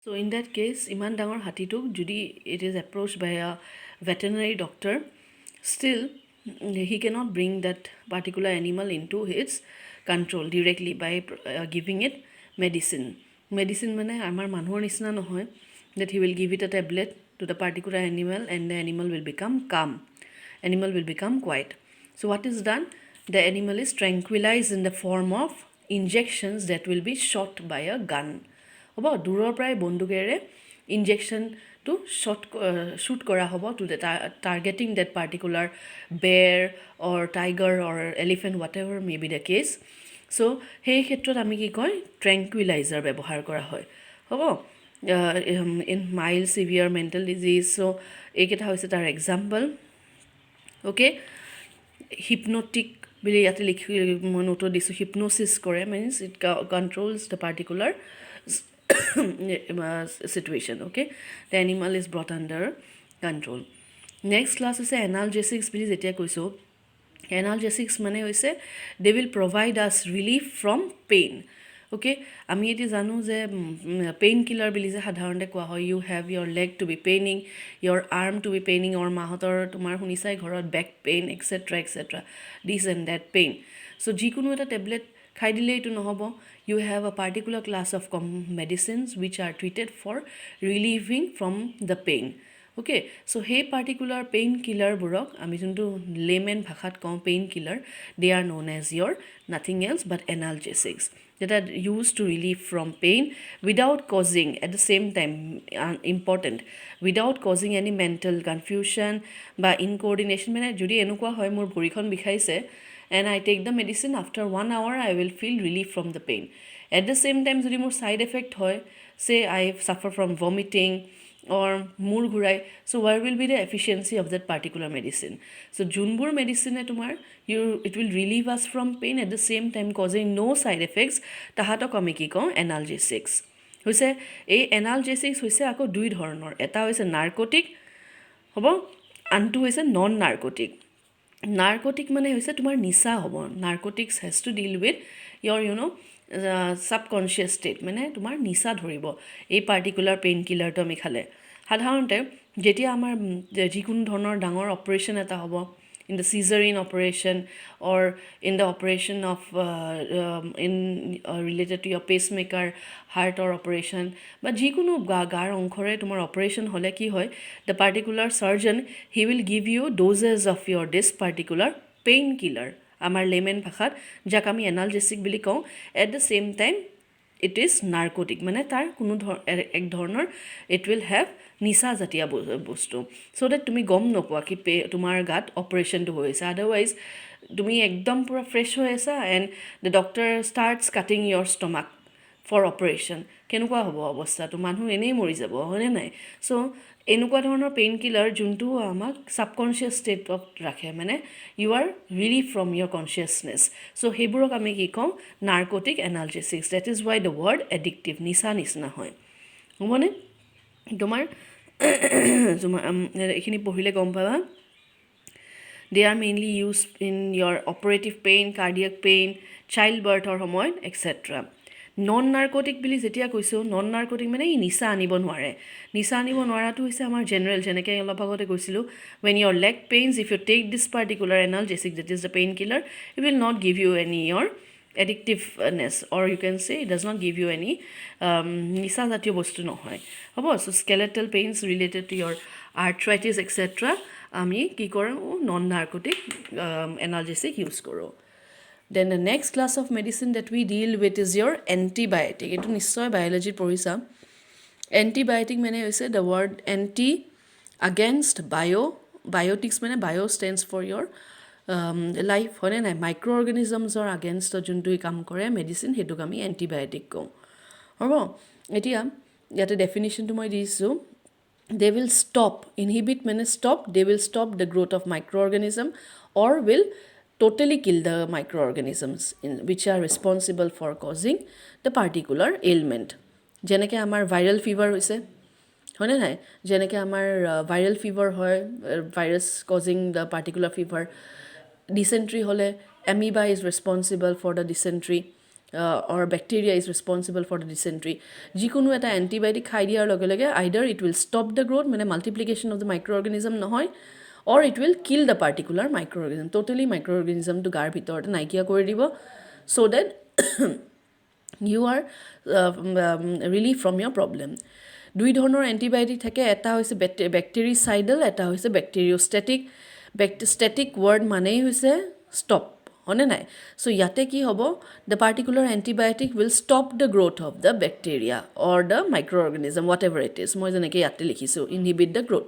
So in that case, iman dangor hatitok judi it is approached by a veterinary doctor, still he cannot bring that particular animal into his control directly by giving it medicine. Medicine mane amar manhor nisna nohoy that he will give it a tablet to the particular animal and the animal will become calm. Animal will become quiet. So what is done? The animal is tranquilized in the form of injections that will be shot by a gun. হ'ব দূৰৰ পৰাই বন্দুকেৰে ইনজেকশ্যনটো shoot কৰা হ'ব to the targeting that particular bear or tiger or elephant whatever may be the case. So' সেই ক্ষেত্ৰত আমি কি কয় ট্ৰেংকুইলাইজাৰ ব্যৱহাৰ কৰা হয়। হ'ব in mild severe mental disease. So' এইকেইটা হৈছে তাৰ এক্সাম্পল। অ'কে, হিপনটিক বুলি ইয়াতে লিখি মই নোটত দিছোঁ, হিপন'চিছ কৰে means it controls the particular situation. Okay, the animal is brought under control. Next class is analgesics. Please etia koiso analgesics mane hoise they will provide us relief from pain. Okay, ami eti janu je pain killer bili je sadharonte koa hoy you have your leg to be paining, your arm to be paining, or mahotor tumar hunisai ghorot back pain etc etc this and that pain. So jikunu eta tablet খাই দিলে এইটো নহ'ব, you have a particular class of medicines which are treated for relieving from the pain. Okay, so সেই particular pain killer বোৰক আমি যোনটো layman ভাষাত কওঁ pain killer, they are known as your nothing else but analgesics that are used to relieve from pain without causing, at the same time important, without causing any mental confusion বা incoordination. মানে যদি এনেকুৱা হয় মোৰ ভৰিখন বিষাইছে and I take the medicine, after 1 hour I will feel relief from the pain. At the same time যদি মোৰ side effect হয়, say I suffer from vomiting or মূৰ ঘূৰাই, so where will be the efficiency of that particular medicine? So যোনবোৰ মেডিচিনে তোমাৰ it will relieve us from pain at the same time causing no side effects, তাহাঁতক আমি কি কওঁ analgesics হৈছে। এই analgesics হৈছে আকৌ দুই ধৰণৰ, এটা হৈছে নাৰ্কটিক হ'ব, আনটো হৈছে নন নাৰ্কটিক। নাৰ্কটিক মানে হৈছে তোমাৰ নিচা হ'ব। Narcotics has to deal with your subconscious state, মানে তোমাৰ নিচা ধৰিব এই পাৰ্টিকুলাৰ পেইন কিলাৰটো আমি খালে। সাধাৰণতে যেতিয়া আমাৰ যিকোনো ধৰণৰ ডাঙৰ অপাৰেশ্যন এটা হ'ব, in the cesarean operation or in the operation of related to your pacemaker, heart or operation, but jikunu gar onkhore tumar operation hole ki hoy, the particular surgeon he will give you doses of your this particular painkiller, amar layman bhashat jak ami analgesic bili kau, at the same time it is narcotic, মানে তাৰ কোনো এক ধৰণৰ it will have নিচা জাতীয় বস্তু, so that তুমি গম নোপোৱা কি তোমাৰ গাত অপাৰেশ্যনটো হৈছে। আদাৰৱাইজ তুমি একদম পুৰা ফ্ৰেছ হৈ আছা and the doctor starts cutting your stomach for operation, কেনেকুৱা হ'ব অৱস্থাটো, মানুহ এনেই মৰি যাব হয়নে নাই। চ' এনেকুৱা ধৰণৰ পেইন কিলাৰ যোনটো আমাক ছাবকনচিয়াছ ষ্টেটত ৰাখে, মানে you are relieve from your consciousness. So' সেইবোৰক আমি কি কওঁ narcotic analgesics. That is why the word addictive, নিচা নিচিনা হয় হ'বনে। তোমাৰ এইখিনি পঢ়িলে গম পাবা। They are mainly used in your operative pain, cardiac pain, childbirthৰ সময়ত etc. নন নাৰ্কটিক বুলি যেতিয়া কৈছোঁ, নন নাৰ্কটিক মানে ই নিচা আনিব নোৱাৰে। নিচা আনিব নোৱাৰাটো হৈছে আমাৰ জেনেৰেল, যেনেকৈ অলপ আগতে কৈছিলোঁ, when your leg pains, if you take this particular analgesic, that is the painkiller, it will not give you any your addictiveness, or you can say it does not give you any নিচা জাতীয় বস্তু নহয় হ'ব। so skeletal pains related to your arthritis etc. আমি কি কৰোঁ non narcotic analgesic use কৰোঁ। Then the next class of medicine that we deal with is your antibiotic. এইটো নিশ্চয় বায়'লজিত পঢ়িছা। এণ্টিবায়'টিক মানে হৈছে the word anti against biotics, মানে bio stands for your life হয়নে নাই, মাইক্ৰ' অৰ্গেনিজমছৰ আগেনষ্টত যোনটো কাম কৰে মেডিচিন, সেইটোক আমি এণ্টিবায়'টিক কওঁ হ'ব। এতিয়া ইয়াতে ডেফিনেশ্যনটো মই দিছোঁ, they will stop, inhibit মানে stop, they will stop the growth of microorganism or will totally kill the microorganisms which are responsible for causing the particular ailment. যেনেকৈ আমাৰ ভাইৰেল ফিভাৰ হৈছে হয়নে নাই, যেনেকৈ আমাৰ ভাইৰেল ফিভাৰ হয়, virus causing the particular fever. Dysentery হ'লে amoeba is responsible for the dysentery or bacteria is responsible for the dysentery. যিকোনো এটা এণ্টিবায়'টিক খাই দিয়াৰ লগে লগে either it will stop the growth মানে multiplication of the microorganism নহয়, or it will kill the particular microorganism, totally microorganism to গাৰ ভিতৰতে নাইকিয়া কৰি দিব, so that you are relief from your problem. দুই ধৰণৰ এণ্টিবায়'টিক থাকে, এটা হৈছে বেক্টেৰিচাইডেল, এটা হৈছে বেক্টেৰিঅষ্টেটিক. ষ্টেটিক ৱৰ্ড মানেই হৈছে ষ্টপ, হয়নে নাই? চ' ইয়াতে কি হ'ব, the particular antibiotic will stop the growth of the bacteria or the micro' হোৱাট এভাৰ ইট ইজ, মই যেনেকৈ ইয়াতে লিখিছোঁ, ইনহিবিট দ্য গ্ৰ'থ.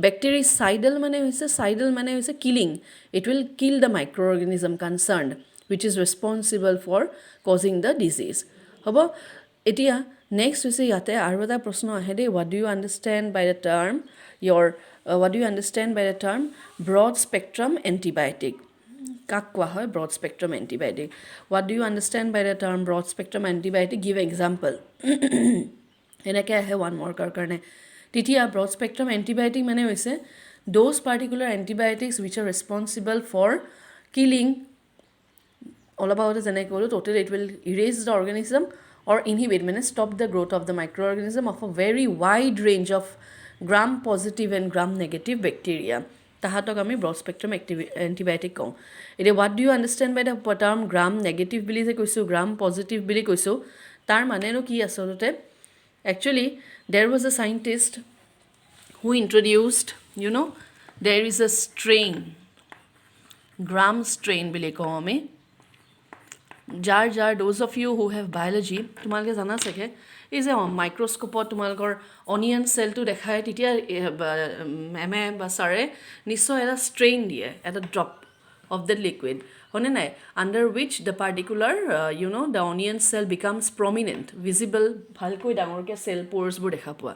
বেক্টেৰিচাইডেল মানে হৈছে killing, it will kill the microorganism concerned which is responsible for causing the disease. হ'ব, এতিয়া নেক্সট হৈছে ইয়াতে আৰু এটা প্ৰশ্ন আহে দেই, what do you understand by the term broad spectrum antibiotic? কাক কোৱা হয় broad spectrum antibiotic? What do you understand by the term broad spectrum antibiotic? Give example. এনেকৈ আহে 1 marker কাৰণে. তেতিয়া broad spectrum antibiotic মানে হৈছে those particular antibiotics which are responsible for killing all about it, যেনেকৈ ক'লোঁ, totally it will erase the organism or inhibit মানে stop the growth of the microorganism of a very wide range of gram positive and gram negative bacteria. তাহাঁতক আমি broad spectrum antibiotic কওঁ. এতিয়া what do you understand by the term gram negative বুলি যে কৈছোঁ, গ্ৰাম positive বুলি কৈছোঁ, তাৰ মানেনো কি আচলতে? একচুৱেলি দেৰ was a scientist who introduced, দেৰ is a strain, gram strain বুলি কওঁ আমি, যাৰ those of you who have biology, তোমালোকে জানা চাগে, এই যে মাইক্ৰস্কোপত তোমালোকৰ অনিয়ন চেলটো দেখায়, তেতিয়া মেমে বা ছাৰে নিশ্চয় এটা ষ্ট্ৰেইন দিয়ে, এটা ড্ৰপ অফ দ্য লিকুইড, হয়নে নাই, under which the particular the onion cell becomes prominent, visible, ভালকৈ ডাঙৰকৈ চেল প'ৰ্ছবোৰ দেখা পোৱা.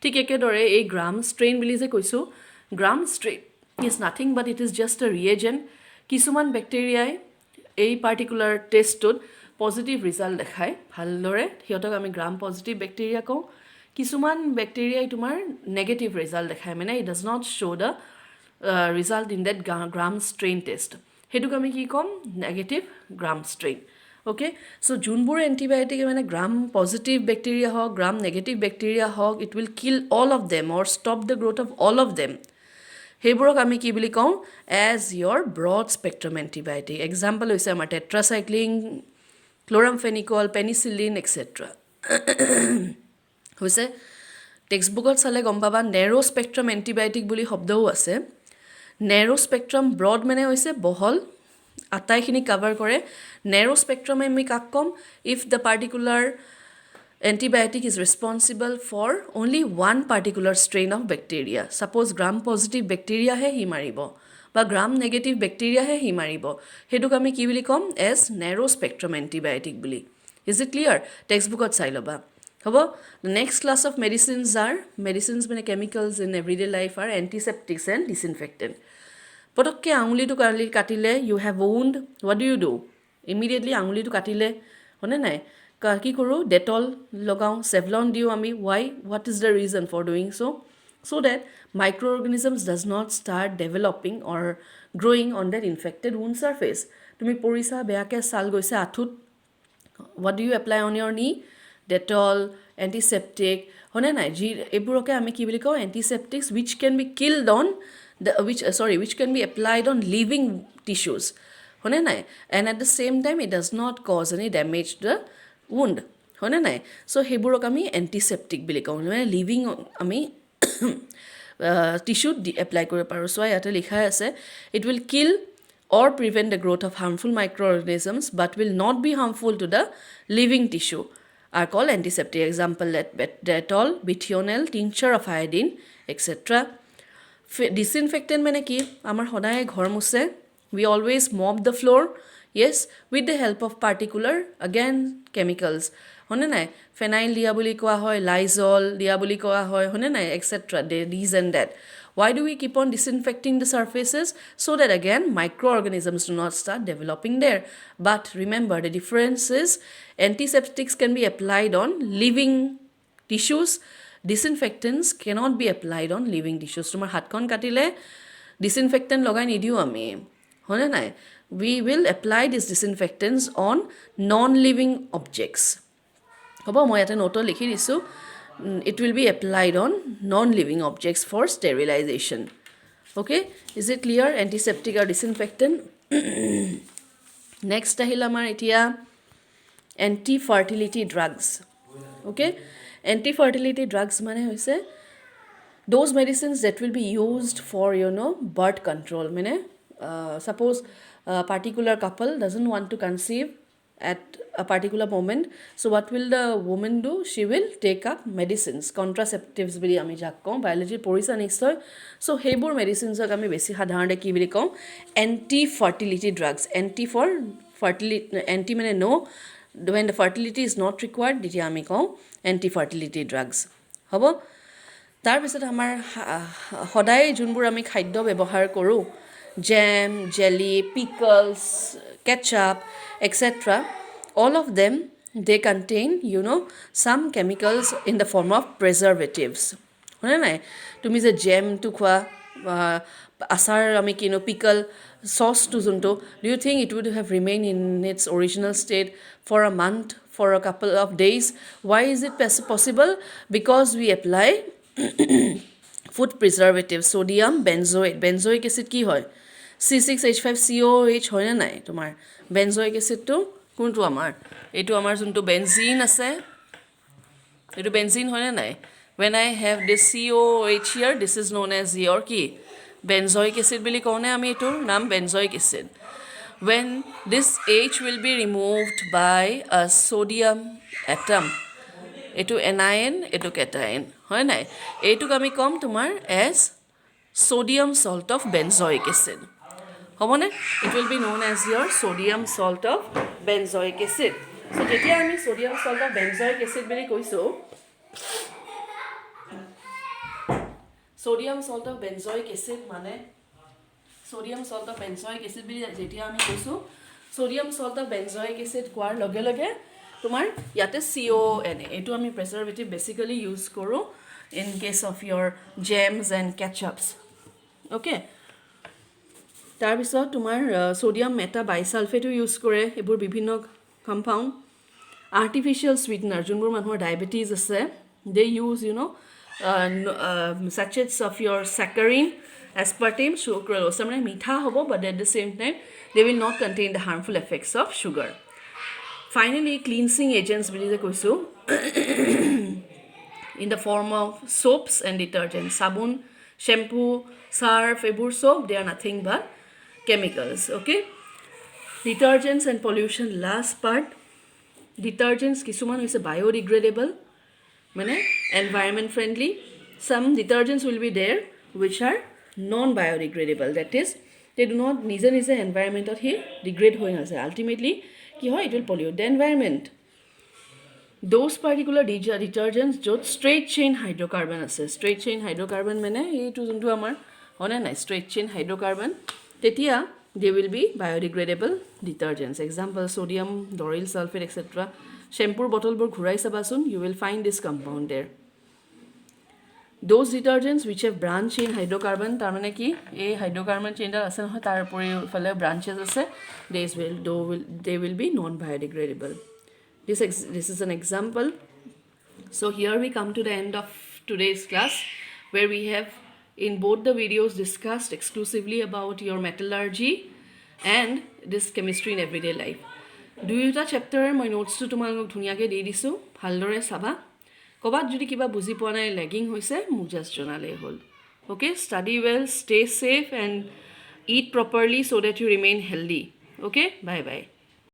ঠিক একেদৰে এই গ্ৰাম ষ্ট্ৰেইন বুলি যে কৈছোঁ, gram strain is nothing but it is just a reagent. কিছুমান বেক্টেৰিয়াই এই পাৰ্টিকুলাৰ টেষ্টটোত পজিটিভ ৰিজাল্ট দেখায় ভালদৰে, সিহঁতক আমি গ্ৰাম পজিটিভ বেক্টেৰিয়া কওঁ. কিছুমান বেক্টেৰিয়াই তোমাৰ নেগেটিভ ৰিজাল্ট দেখায়, মানে it does not show' the result in that gram strain test, সেইটোক আমি কি ক'ম, negative gram strain. Okay, so' যোনবোৰ এণ্টিবায়'টিকে মানে গ্ৰাম পজিটিভ বেক্টেৰিয়া হওক, গ্ৰাম নেগেটিভ বেক্টেৰিয়া হওক, it will kill all of them or stop the growth of all of them, সেইবোৰক আমি কি বুলি কওঁ, as your broad spectrum antibiotic. Example হৈছে আমাৰ টেট্ৰাচাইক্লিন, ক্ল'ৰামফেনিকল, পেনিচিলিন এক্সেট্ৰা. হৈছে টেক্সট বুকত চালে গম পাবা, নেৰ' স্পেক্ট্ৰাম এণ্টিবায়'টিক বুলি শব্দও আছে. নেৰ' স্পেক্ট্ৰাম, ব্ৰড মানে হৈছে বহল, আটাইখিনি কাভাৰ কৰে. নেৰ' স্পেক্ট্ৰামে আমি কাক ক'ম, if the particular antibiotic is responsible for only one particular strain of bacteria. Suppose gram positive bacteria hai hi maribo ba gram negative bacteria hai hi maribo, heduk ami ki bili kom as narrow spectrum antibiotic bili. Is it clear? Textbook ot sai loba. Hobo, the next class of medicines mane chemicals in everyday life are antiseptics and disinfectant. Potokke anguli to katile, you have wound, what do? Immediately anguli to katile, hone nai, কি কৰোঁ, Dettol লগাওঁ, Savlon দিওঁ আমি. Why, what is the reason for doing so' that microorganisms does not start developing or growing on that infected wound surface. তুমি পৰিছা, বেয়াকৈ ছাল গৈছে আঁঠুত, what do you apply on your knee, Dettol, antiseptic, হয়নে নাই, এইবোৰকে আমি কি বুলি কওঁ, antiseptics which can be killed on which can be applied on living tissues, হয়নে নাই, and at the same time it does not cause any damage to the wound, হয়নে নাই. চ' সেইবোৰক আমি এণ্টিচেপ্টিক বুলি কওঁ, মানে লিভিং আমি টিচুত এপ্লাই কৰিব পাৰোঁ. চ' ইয়াতে লিখাই আছে, it will kill or prevent the growth of harmful microorganisms but will not be harmful to the living tissue are called antiseptic. Example, Dettol, Bithionel, tincture of iodine, etc. Disinfectant মানে কি, আমাৰ সদায় ঘৰ মুছে, we always mop the floor, yes, with the help of particular, again, chemicals, হয়নে নাই, phenyl দিয়া বুলি কোৱা হয়, লাইজল দিয়া বুলি কোৱা হয়, হয়নে নাই, etc. These and that. Why do we keep on disinfecting the surfaces? So that again microorganisms do not start developing there. But remember, the difference is antiseptics can be applied on living tissues, disinfectants cannot be applied on living tissues. তোমাৰ হাতখন কাটিলে disinfectant লগাই নিদিওঁ আমি, হয়নে নাই, we will apply these disinfectants on non-living objects. হ'ব মই ইয়াতে নোটত লিখি দিছোঁ it will be applied on non-living objects for sterilization. Okay, is it clear? Antiseptic or disinfectant. Next আহিল আমাৰ এতিয়া anti-fertility drugs. Okay, anti-fertility drugs মানে হৈছে those medicines that will be used for birth control. মানে suppose a particular couple doesn't want to conceive at a particular moment, so what will the woman do? She will take up medicines, contraceptives বুলি আমি যাক কওঁ, biology পঢ়িছা নিশ্চয়. so সেইবোৰ medicinesক আমি বেছি সাধাৰণতে কি বুলি কওঁ? anti fertility drugs. anti for fertility, anti মানে no, when the fertility is not required তেতিয়া আমি কওঁ anti fertility drugs. হ'ব তাৰপিছত আমাৰ সদায় যোনবোৰ আমি খাদ্য ব্যৱহাৰ কৰোঁ, jam, jelly, pickles, ketchup, etc., all of them, they contain some chemicals in the form of preservatives. হয়নে নাই? তুমি যে জেমটো খোৱা, আচাৰ আমি কিনো, পিকল চচটো যোনটো, do you think it would have remained in its original state for a month, for a couple of days? Why is it possible? Because we apply food preservatives, sodium benzoate. benzoic acid কি হয়? C6H5COOH হয় না নাই তোমাৰ? benzoic acidটো কোনটো আমাৰ? এইটো আমাৰ যোনটো বেনজিন আছে, এইটো বেনজিন হয় না নাই? when I have this COOH here, this is known as your কি? benzoic acid বুলি কওঁনে আমি? এইটোৰ নাম benzoic acid. when this H will be removed by a sodium atom, এইটো anion, এইটো cation, হয় নাই? এইটোক আমি কম তোমাৰ as sodium salt of benzoic acid. হ'বনে? it will be known as your sodium salt of benzoic acid. so যেতিয়া আমি sodium salt of benzoic acid বুলি কৈছোঁ, sodium salt of benzoic acid মানে sodium salt of benzoic acid বুলি যেতিয়া আমি কৈছোঁ, sodium salt of benzoic acid কোৱাৰ লগে লগে তোমাৰ ইয়াতে CON, এইটো আমি preservative basically use কৰোঁ in case of your jams and ketchups. okay, তাৰপিছত তোমাৰ sodium meta bisulfate ইউজ কৰে, এইবোৰ বিভিন্ন কম্পাউণ্ড. artificial sweetener, যোনবোৰ মানুহৰ ডায়েবেটিছ আছে, they use sachets of your saccharin, aspartame, sucralose. মানে মিঠা হ'ব, but at the same time they will not contain the harmful effects of sugar. finally cleansing agents বুলি যে কৈছোঁ, in the form of soaps and detergents, sabun, shampoo, surf, এইবোৰ soap, they are nothing but chemicals. okay, detergents and pollution, last part. detergents কিছুমান হৈছে biodegradable, মানে environment friendly. some detergents will be there which are non biodegradable, that is they do not নিজে নিজে এনভাইৰনমেণ্টত হি degrade হৈ নাযায়, ultimately কি হয়? it will pollute the environment. those particular detergents য'ত straight chain hydrocarbon আছে, straight chain hydrocarbon মানে এইটো যোনটো আমাৰ হয়নে নাই straight chain hydrocarbon, তেতিয়া they will be biodegradable detergents. example sodium lauryl sulfate, etc. shampoo বটলবোৰ ঘূৰাই চাবাচোন, you will find this compound there. those detergents which have branch chain hydrocarbon, তাৰ মানে কি এই হাইড্ৰকাৰ্বন চেইনডাল আছে নহয়, তাৰ উপৰিফালে ব্ৰাঞ্চেছ আছে, they will be non biodegradable. this is an example. so here we come to the end of today's class, where we have in both the videos discussed exclusively about your metallurgy and this chemistry in everyday life. দুয়োটা চেপ্টাৰৰ মই নোটছটো তোমালোকক ধুনীয়াকৈ দি দিছোঁ, ভালদৰে চাবা. ক'বাত যদি কিবা বুজি পোৱা নাই, লেগিং হৈছে, মোক জাষ্ট জনালেই হ'ল. okay, study well, stay safe and eat properly so that you remain healthy. okay, bye bye.